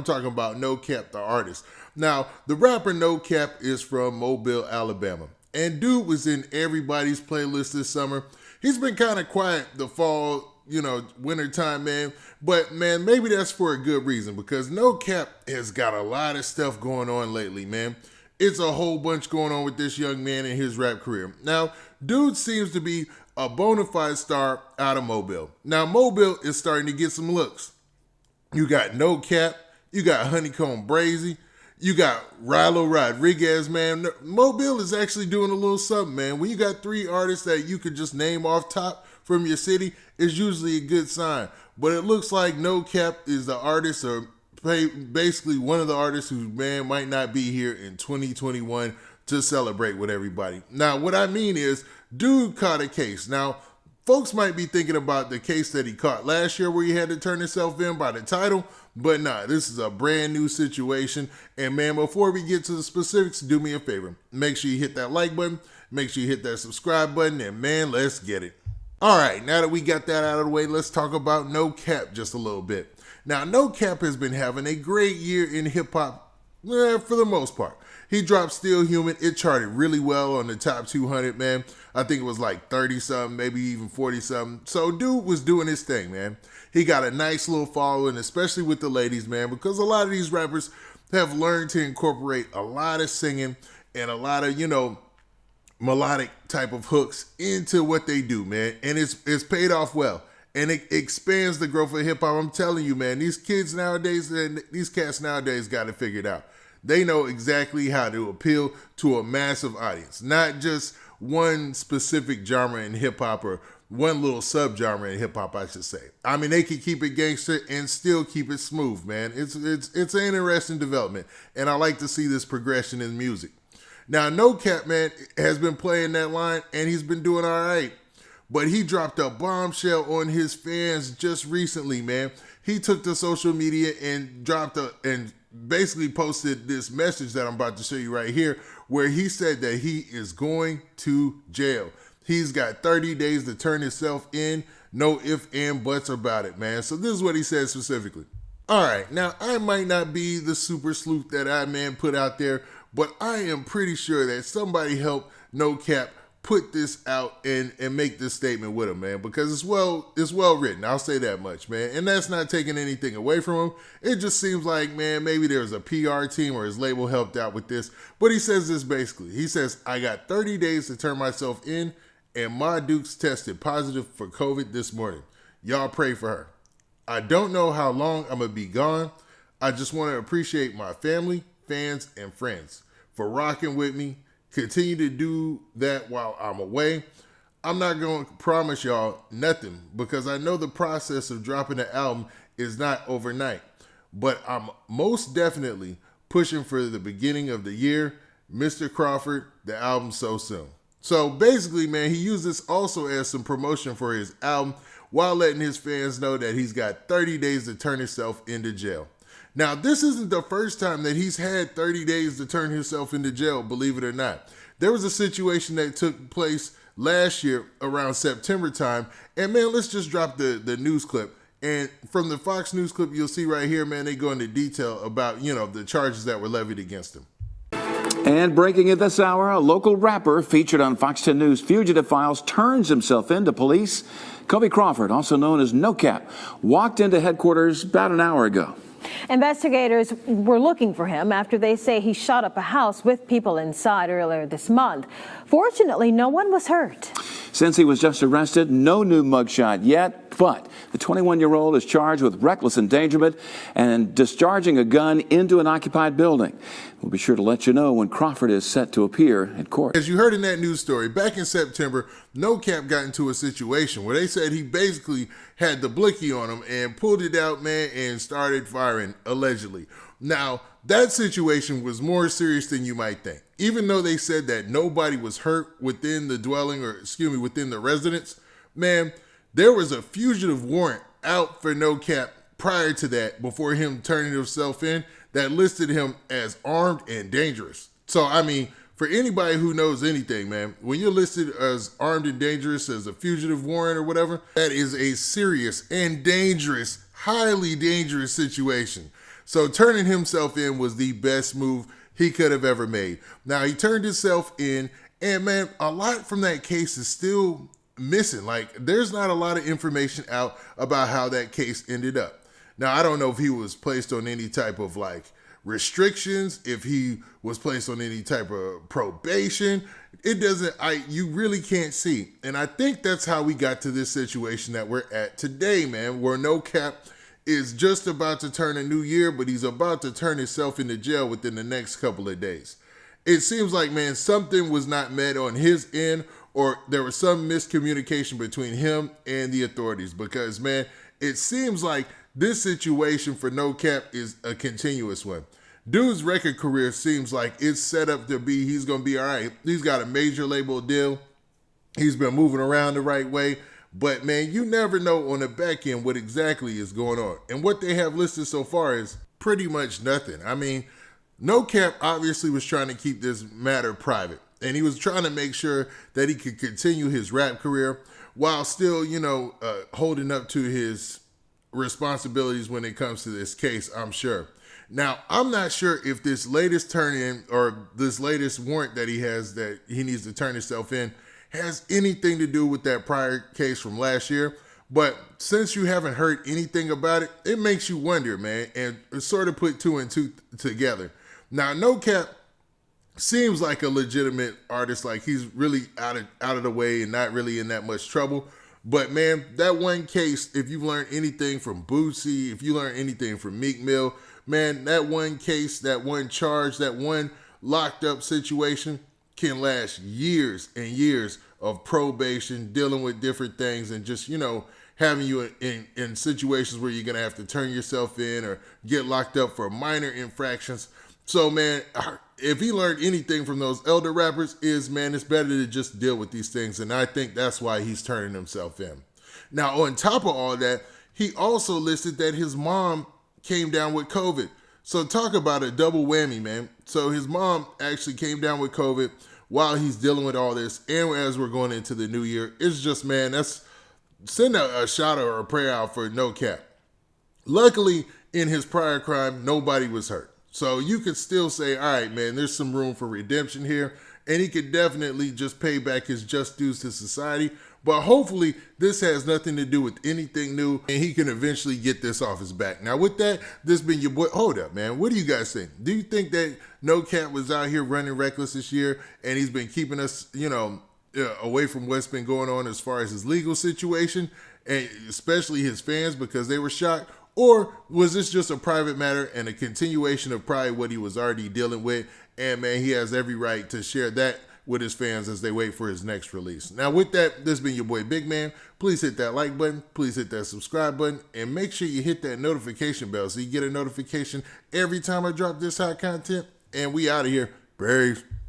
I'm talking about NoCap, the artist. Now, the rapper NoCap is from Mobile, Alabama. And dude was in everybody's playlist this summer. He's been kind of quiet the fall, winter time, man. But, man, maybe that's for a good reason because NoCap has got a lot of stuff going on lately, man. It's a whole bunch going on with this young man in his rap career. Now, dude seems to be a bona fide star out of Mobile. Now, Mobile is starting to get some looks. You got NoCap, you got Honeycomb Brazy, you got Rilo Rodriguez, man. Mobile is actually doing a little something, man. When you got three artists that you could just name off top from your city, it's usually a good sign. But it looks like NoCap is the artist or basically one of the artists who, man, might not be here in 2021 to celebrate with everybody. Now, what I mean is, dude caught a case. Now, folks might be thinking about the case that he caught last year where he had to turn himself in by the title, but nah, this is a brand new situation. And man, before we get to the specifics, do me a favor. Make sure you hit that like button, make sure you hit that subscribe button, and man, let's get it. All right, now that we got that out of the way, let's talk about NoCap just a little bit. Now, NoCap has been having a great year in hip-hop, for the most part. He dropped Still Human. It charted really well on the top 200, man. I think it was like 30-something, maybe even 40-something. So, dude was doing his thing, man. He got a nice little following, especially with the ladies, man, because a lot of these rappers have learned to incorporate a lot of singing and a lot of, melodic type of hooks into what they do, man. And it's paid off well. And it expands the growth of hip hop. I'm telling you, man, these kids nowadays and these cats nowadays got it figured out. They know exactly how to appeal to a massive audience, not just one specific genre in hip hop or one little subgenre in hip hop, I should say. I mean, they can keep it gangster and still keep it smooth, man. It's an interesting development, and I like to see this progression in music. Now, NoCap, man, has been playing that line, and he's been doing all right. But he dropped a bombshell on his fans just recently, man. He took to social media and and basically posted this message that I'm about to show you right here, where he said that he is going to jail. He's got 30 days to turn himself in. No ifs and buts about it, man. So this is what he said specifically. All right, now I might not be the super sleuth that I, man, put out there, but I am pretty sure that somebody helped NoCap put this out and make this statement with him, man, because it's well written. I'll say that much, man. And that's not taking anything away from him. It just seems like, man, maybe there's a PR team or his label helped out with this. But he says this basically. He says, I got 30 days to turn myself in, and Ma Dukes tested positive for COVID this morning. Y'all pray for her. I don't know how long I'm going to be gone. I just want to appreciate my family, fans, and friends for rocking with me. Continue to do that while I'm away. I'm not going to promise y'all nothing because I know the process of dropping an album is not overnight. But I'm most definitely pushing for the beginning of the year. Mr. Crawford, the album so soon. So basically, man, he used this also as some promotion for his album while letting his fans know that he's got 30 days to turn himself into jail. Now, this isn't the first time that he's had 30 days to turn himself into jail, believe it or not. There was a situation that took place last year around September time, and man, let's just drop the news clip. And from the Fox News clip, you'll see right here, man, they go into detail about, the charges that were levied against him. And breaking at this hour, a local rapper featured on Fox 10 News Fugitive Files turns himself into police. Kobe Crawford, also known as NoCap, walked into headquarters about an hour ago. Investigators were looking for him after they say he shot up a house with people inside earlier this month. Fortunately, no one was hurt. Since he was just arrested, no new mugshot yet, but the 21-year-old is charged with reckless endangerment and discharging a gun into an occupied building. We'll be sure to let you know when Crawford is set to appear in court. As you heard in that news story, back in September, NoCap got into a situation where they said he basically had the blicky on him and pulled it out, man, and started firing, allegedly. Now, that situation was more serious than you might think. Even though they said that nobody was hurt within the dwelling within the residence, man, there was a fugitive warrant out for NoCap prior to that, before him turning himself in, that listed him as armed and dangerous. So, I mean, for anybody who knows anything, man, when you're listed as armed and dangerous as a fugitive warrant or whatever, that is a serious and dangerous, highly dangerous situation. So turning himself in was the best move he could have ever made. Now he turned himself in, and man, a lot from that case is still missing. Like, there's not a lot of information out about how that case ended up. Now, I don't know if he was placed on any type of like restrictions, if he was placed on any type of probation. It doesn't, you really can't see. And I think that's how we got to this situation that we're at today, man, where NoCap is just about to turn a new year, but he's about to turn himself into jail within the next couple of days. It seems like, man, something was not met on his end, or there was some miscommunication between him and the authorities, because, man, it seems like this situation for NoCap is a continuous one. Dude's record career seems like it's set up to be, he's going to be all right. He's got a major label deal. He's been moving around the right way. But, man, you never know on the back end what exactly is going on. And what they have listed so far is pretty much nothing. I mean, NoCap obviously was trying to keep this matter private. And he was trying to make sure that he could continue his rap career while still, holding up to his responsibilities when it comes to this case, I'm sure. Now, I'm not sure if this latest turn-in or this latest warrant that he has that he needs to turn himself in has anything to do with that prior case from last year. But since you haven't heard anything about it, it makes you wonder, man, and sort of put two and two together. Now, NoCap seems like a legitimate artist, like he's really out of the way and not really in that much trouble. But, man, that one case, if you've learned anything from Boosie, if you learned anything from Meek Mill, man, that one case, that one charge, that one locked up situation can last years and years of probation, dealing with different things, and just, having you in situations where you're going to have to turn yourself in or get locked up for minor infractions. So, man, if he learned anything from those elder rappers is, man, it's better to just deal with these things. And I think that's why he's turning himself in. Now, on top of all that, he also listed that his mom came down with COVID. So talk about a double whammy, man. So his mom actually came down with COVID while he's dealing with all this. And as we're going into the new year, it's just, man, send a shout out or a prayer out for NoCap. Luckily, in his prior crime, nobody was hurt. So you could still say, all right, man, there's some room for redemption here. And he could definitely just pay back his just dues to society. But hopefully this has nothing to do with anything new, and he can eventually get this off his back. Now, with that, this been your boy. Hold up, man. What do you guys think? Do you think that NoCap was out here running reckless this year, and he's been keeping us, away from what's been going on as far as his legal situation, and especially his fans because they were shocked? Or was this just a private matter and a continuation of probably what he was already dealing with? And, man, he has every right to share that with his fans as they wait for his next release. Now, with that, this has been your boy Big Man. Please hit that like button. Please hit that subscribe button. And make sure you hit that notification bell so you get a notification every time I drop this hot content. And we out of here. Peace.